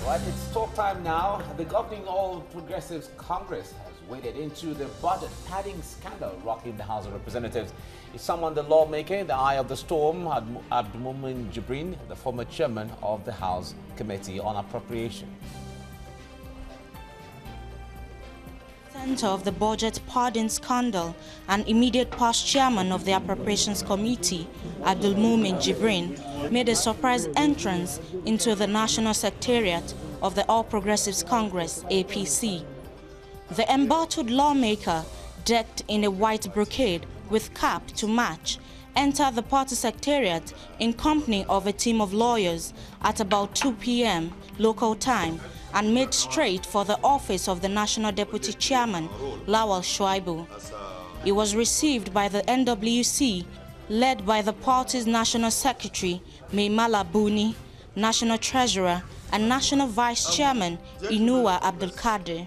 Right, it's talk time now. The governing All Progressives Congress has waded into the budget padding scandal rocking the House of Representatives. It summoned the lawmaker in the eye of the storm, Abdulmumin Jibrin, the former chairman of the House Committee on Appropriation. Center of the budget padding scandal and immediate past chairman of the Appropriations Committee, Abdulmumin Jibrin, made a surprise entrance into the National Secretariat of the All Progressives Congress, APC. The embattled lawmaker, decked in a white brocade with cap to match, entered the party secretariat in company of a team of lawyers at about 2 p.m. local time and made straight for the office of the National Deputy Chairman, Lawal Shuaibu. He was received by the NWC, led by the party's National Secretary, Maimala Buni, National Treasurer and National Vice Chairman, Inuwa Abdul Kadir,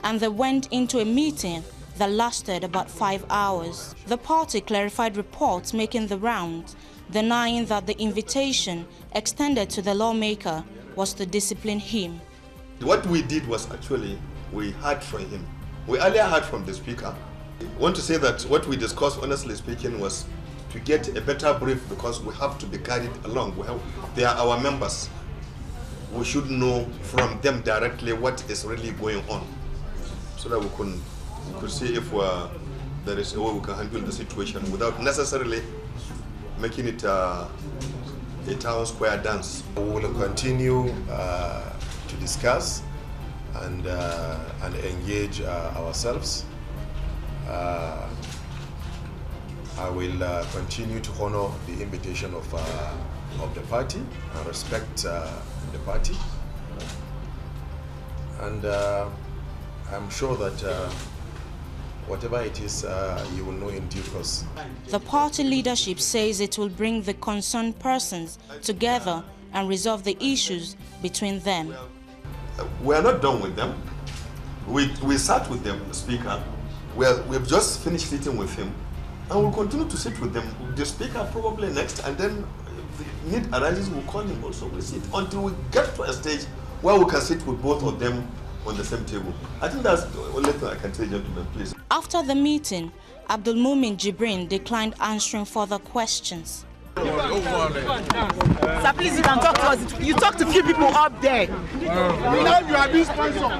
and they went into a meeting that lasted about 5 hours. The party clarified reports making the rounds, denying that the invitation extended to the lawmaker was to discipline him. What we did was actually, we heard from him. We earlier heard from the speaker. I want to say that what we discussed, honestly speaking, was to get a better brief because we have to be carried along. They are our members. We should know from them directly what is really going on so that we could see if there is a way we can handle the situation without necessarily making it a town square dance. We will continue to discuss and engage ourselves. I will continue to honor the invitation of the party and respect the party, and I'm sure that whatever it is, you will know in due course. The party leadership says it will bring the concerned persons together and resolve the issues between them. We are not done with them. We sat with them, the speaker. We've just finished sitting with him, and we'll continue to sit with them. The speaker probably next, and then if the need arises, we'll call him also. We'll sit until we get to a stage where we can sit with both of them on the same table. I think that's the only thing I can tell gentlemen, please. After the meeting, Abdulmumin Jibrin declined answering further questions. Sir, please, you can talk to us. You talked to a few people up there. Now you are being sponsored.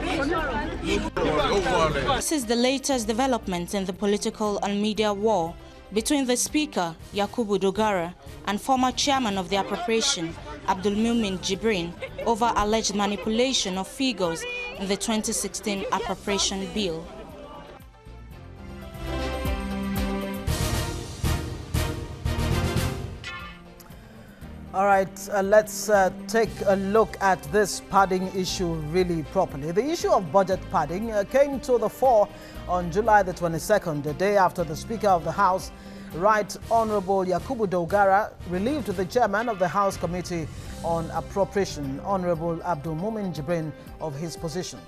This is the latest development in the political and media war between the Speaker, Yakubu Dogara, and former chairman of the Appropriation, Abdulmumin Jibrin, over alleged manipulation of figures in the 2016 Appropriation Bill. All right, let's take a look at this padding issue really properly. The issue of budget padding came to the fore on July the 22nd, the day after the Speaker of the House, Right Honorable Yakubu Dogara, relieved the chairman of the House Committee on Appropriation, Honorable Abdulmumin Jibrin, of his position.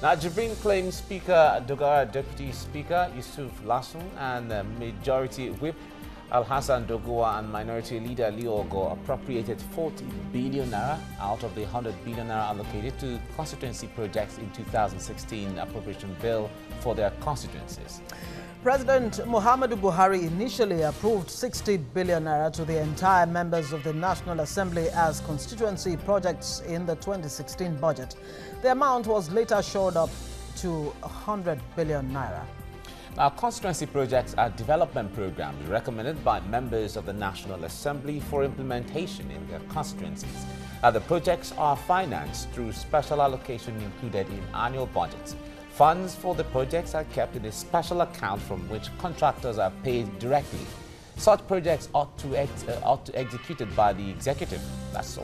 Now, Jibrin claims Speaker Dogara, Deputy Speaker Yusuf Lassun, and Majority Whip Al-Hassan Dogowa and Minority Leader Leo Ogo appropriated 40 billion naira out of the 100 billion naira allocated to constituency projects in 2016 appropriation bill for their constituencies. President Muhammadu Buhari initially approved 60 billion naira to the entire members of the National Assembly as constituency projects in the 2016 budget. The amount was later shored up to 100 billion naira. Now, constituency projects are development programs recommended by members of the National Assembly for implementation in their constituencies. The projects are financed through special allocation included in annual budgets. Funds for the projects are kept in a special account from which contractors are paid directly. Such projects ought to be executed by the executive. That's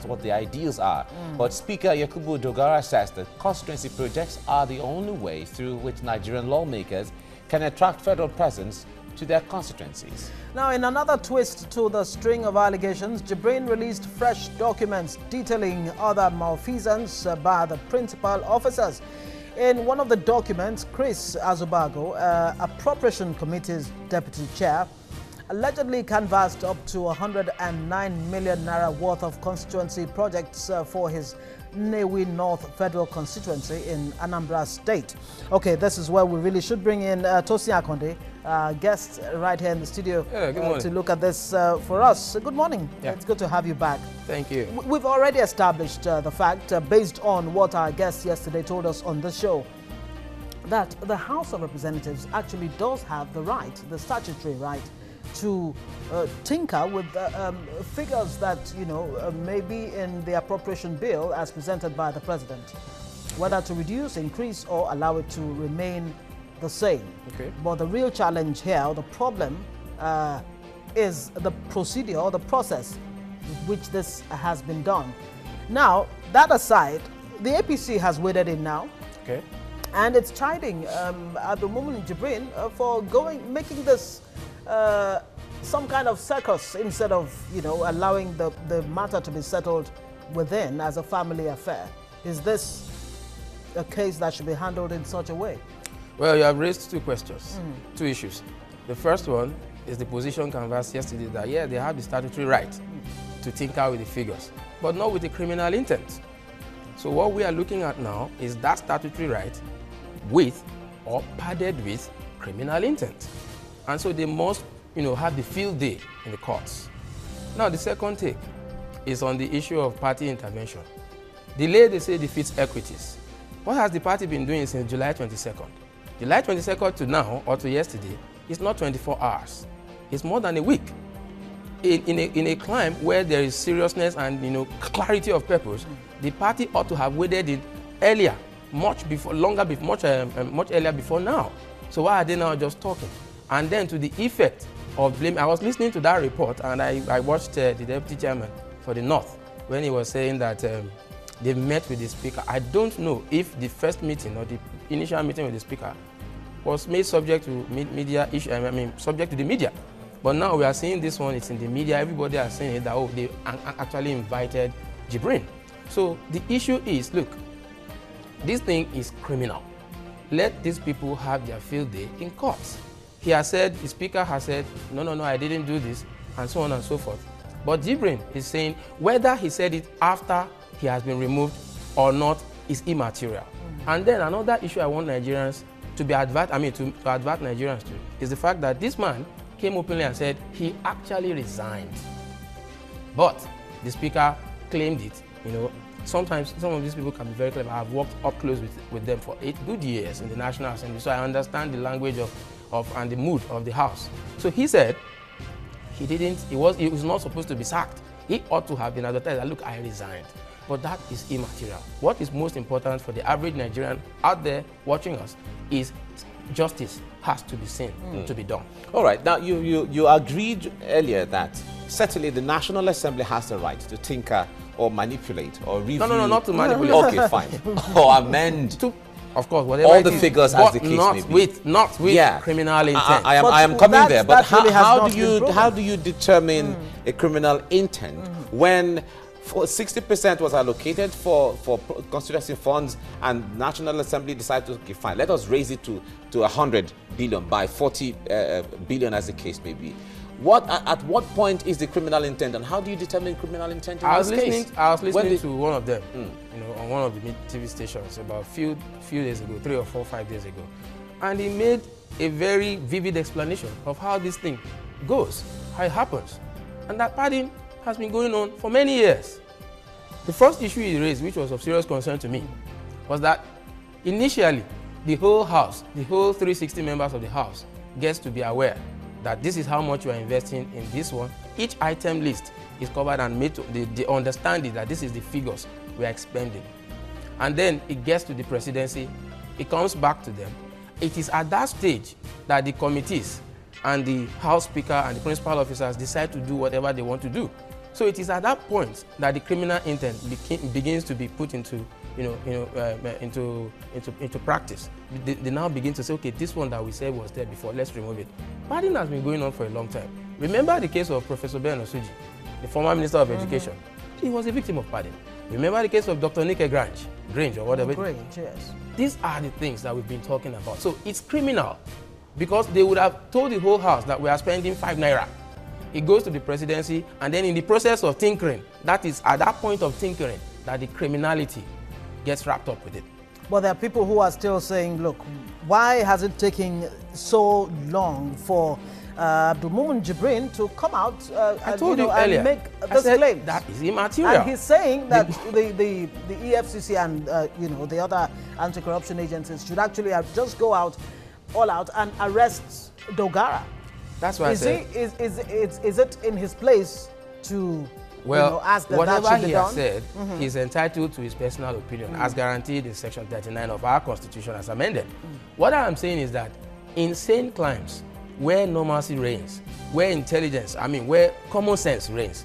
what the ideals are. But Speaker Yakubu Dogara says that constituency projects are the only way through which Nigerian lawmakers can attract federal presence to their constituencies. Now, in another twist to the string of allegations, Jibrin released fresh documents detailing other malfeasance by the principal officers. In one of the documents, Chris Azubago, Appropriation Committee's deputy chair, allegedly canvassed up to 109 million naira worth of constituency projects for his Nnewi North Federal Constituency in Anambra State. Okay, this is where we really should bring in Tosin Akonde, guest right here in the studio, to look at this for us. Good morning. Yeah. It's good to have you back. Thank you. We've already established the fact, based on what our guest yesterday told us on the show, that the House of Representatives actually does have the right, the statutory right, to tinker with figures that, may be in the appropriation bill as presented by the president, whether to reduce, increase, or allow it to remain the same. Okay. But the real challenge here, the problem, is the procedure or the process with which this has been done. Now, that aside, the APC has waded in now. Okay. And it's chiding Abdul Mumin Jibrin for making this some kind of circus instead of, allowing the matter to be settled within as a family affair. Is this a case that should be handled in such a way? Well, you have raised two questions, two issues. The first one is the position canvassed yesterday that, yeah, they have the statutory right to tinker with the figures, but not with a criminal intent. So what we are looking at now is that statutory right with or padded with criminal intent. And so they must, have the field day in the courts. Now, the second take is on the issue of party intervention. Delay, they say, defeats equities. What has the party been doing since July 22nd? July 22nd to now, or to yesterday, is not 24 hours. It's more than a week. In a climb where there is seriousness and, clarity of purpose, the party ought to have waited it earlier, much earlier before now. So why are they now just talking? And then to the effect of blame, I was listening to that report and I watched the deputy chairman for the North when he was saying that they met with the speaker. I don't know if the first meeting or the initial meeting with the speaker was made subject to media issue, subject to the media. But now we are seeing this one, it's in the media, everybody is saying that, oh, they actually invited Jibrin. So the issue is, look, this thing is criminal. Let these people have their field day in courts. He has said, the speaker has said, no, I didn't do this, and so on and so forth. But Jibrin is saying whether he said it after he has been removed or not is immaterial. And then another issue I want Nigerians to be advert Nigerians to is the fact that this man came openly and said he actually resigned. But the speaker claimed it. Sometimes some of these people can be very clever. I've worked up close with them for 8 good years in the National Assembly, so I understand the language and the mood of the House. So he said he was not supposed to be sacked. He ought to have been advertised that, look, I resigned. But that is immaterial. What is most important for the average Nigerian out there watching us is justice has to be seen, to be done. All right. Now, you agreed earlier that certainly the National Assembly has the right to tinker or manipulate or review. No, not to manipulate. Okay, fine. Or amend. Of course, whatever all the figures as the case may be. Not with criminal intent. I am coming there. But how do you determine a criminal intent when 60% was allocated for constituency funds and National Assembly decided to, okay, fine, let us raise it to 100 billion by 40 billion as the case may be. At what point is the criminal intent, and how do you determine criminal intent in this case? I was listening to one of them, on one of the TV stations about few days ago, 3 or 4, 5 days ago, and he made a very vivid explanation of how this thing goes, how it happens, and that padding has been going on for many years. The first issue he raised, which was of serious concern to me, was that initially the whole House, the whole 360 members of the House, gets to be aware that this is how much you are investing in this one. Each item list is covered and made to the understanding that this is the figures we are expending. And then it gets to the presidency, it comes back to them. It is at that stage that the committees and the House Speaker and the principal officers decide to do whatever they want to do. So it is at that point that the criminal intent begins to be put into practice. They now begin to say, okay, this one that we said was there before, let's remove it. Padding has been going on for a long time. Remember the case of Professor Ben Osuji, the former Minister of Education. He was a victim of padding. Remember the case of Dr. Nike Grange or whatever. Grange, yes. These are the things that we've been talking about. So it's criminal because they would have told the whole house that we are spending 5 naira. It goes to the presidency, and then in the process of tinkering, that is at that point of tinkering that the criminality gets wrapped up with it. But there are people who are still saying, look, why has it taken so long for Abdul Mumin Jibrin to come out and make this claim? That is immaterial. And he's saying that the EFCC and the other anti-corruption agencies should actually just go out, all out, and arrest Dogara. That's why I said. Is it in his place to ask that whatever that should be he done? has said, he's entitled to his personal opinion, as guaranteed in Section 39 of our Constitution as amended. What I am saying is that in sane climes, where normalcy reigns, where intelligence, where common sense reigns,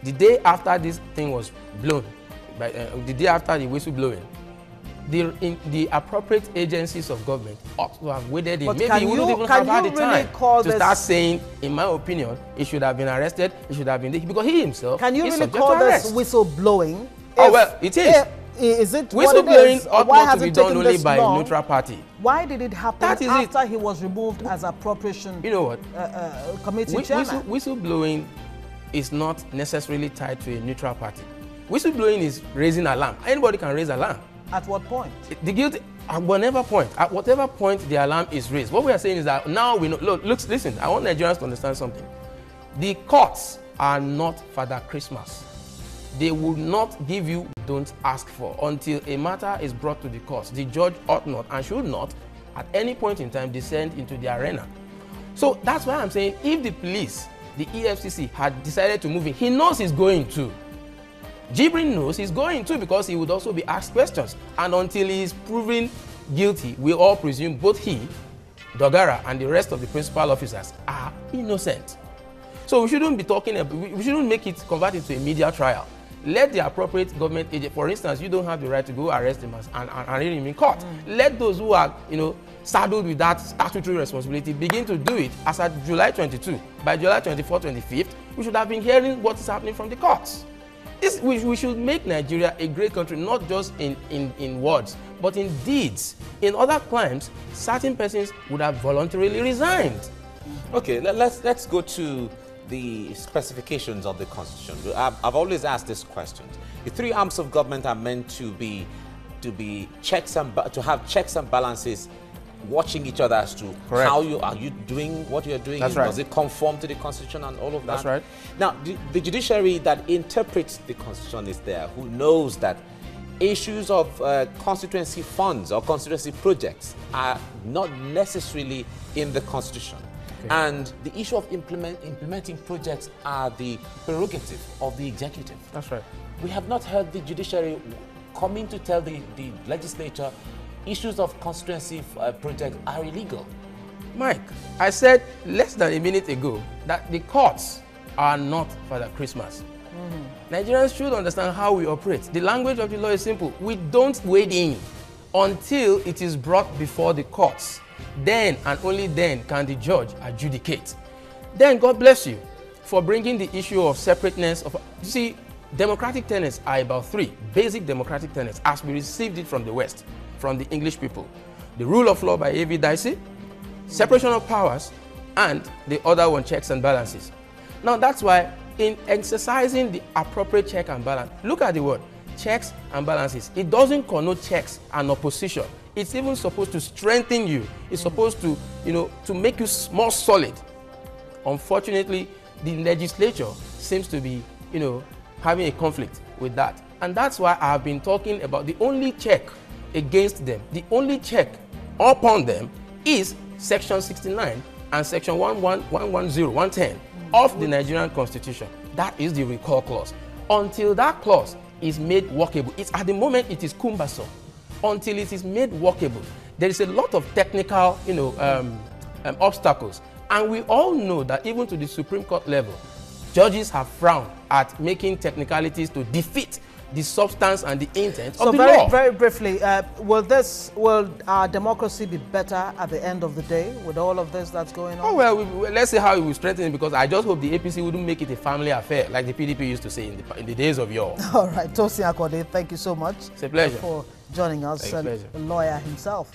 the day after this thing was blown, the day after the whistle blowing, the appropriate agencies of government ought to have waded in. But maybe he wouldn't even have had the time to start saying, in my opinion, he should have been arrested, he should have been, because he himself Can you is really subject call to arrest. this whistle blowing? Oh, well, it is. Is it whistle what it is? blowing ought Why not has to be it done taken only this by long? a neutral party. Why did it happen after he was removed as appropriation committee chairman? Whistleblowing is not necessarily tied to a neutral party. Whistleblowing is raising alarm. Anybody can raise alarm. At what point? The guilt, at whatever point the alarm is raised. What we are saying is that now we know, listen, I want Nigerians to understand something. The courts are not Father Christmas. They will not give you don't ask for until a matter is brought to the courts. The judge ought not and should not at any point in time descend into the arena. So that's why I'm saying if the police, the EFCC had decided to move in, he knows he's going to. Jibrin knows he's going to, because he would also be asked questions. And until he is proven guilty, we all presume both he, Dogara, and the rest of the principal officers are innocent. So we shouldn't be talking, we shouldn't make it convert into a media trial. Let the appropriate government agent, for instance, you don't have the right to go arrest him and arraign him in court. Let those who are, saddled with that statutory responsibility begin to do it as at July 22. By July 24, 25th, we should have been hearing what is happening from the courts. We should make Nigeria a great country, not just in words, but in deeds. In other crimes, certain persons would have voluntarily resigned. Okay, let's go to the specifications of the Constitution. I've always asked this question. The three arms of government are meant to have checks and balances, watching each other as to how are you doing what you're doing. That's right. Does it conform to the Constitution and all of that? That's right. Now, the judiciary that interprets the Constitution is there, who knows that issues of constituency funds or constituency projects are not necessarily in the Constitution. Okay. And the issue of implementing projects are the prerogative of the executive. That's right. We have not heard the judiciary coming to tell the legislature issues of constituency projects are illegal. Mike, I said less than a minute ago that the courts are not Father Christmas. Nigerians should understand how we operate. The language of the law is simple. We don't wade in until it is brought before the courts. Then and only then can the judge adjudicate. Then God bless you for bringing the issue of separateness of. You see, democratic tenets are about three basic democratic tenets as we received it from the West, from the English people. The rule of law by A.V. Dicey, separation of powers, and the other one, checks and balances. Now that's why in exercising the appropriate check and balance, look at the word, checks and balances. It doesn't connote checks and opposition. It's even supposed to strengthen you. It's supposed to, to make you more solid. Unfortunately, the legislature seems to be, having a conflict with that. And that's why I've been talking about the only check against them, the only check upon them is Section 69 and Section 110 of the Nigerian Constitution. That is the recall clause. Until that clause is made workable, at the moment it is cumbersome. Until it is made workable, there is a lot of technical, obstacles. And we all know that even to the Supreme Court level, judges have frowned at making technicalities to defeat the substance and the intent of the law. So very briefly, will our democracy be better at the end of the day with all of this that's going on? Oh, well, let's see how it will strengthen it, because I just hope the APC wouldn't make it a family affair like the PDP used to say in the days of yore. All right, Tosin Akode, thank you so much. It's a pleasure. For joining us, a lawyer himself.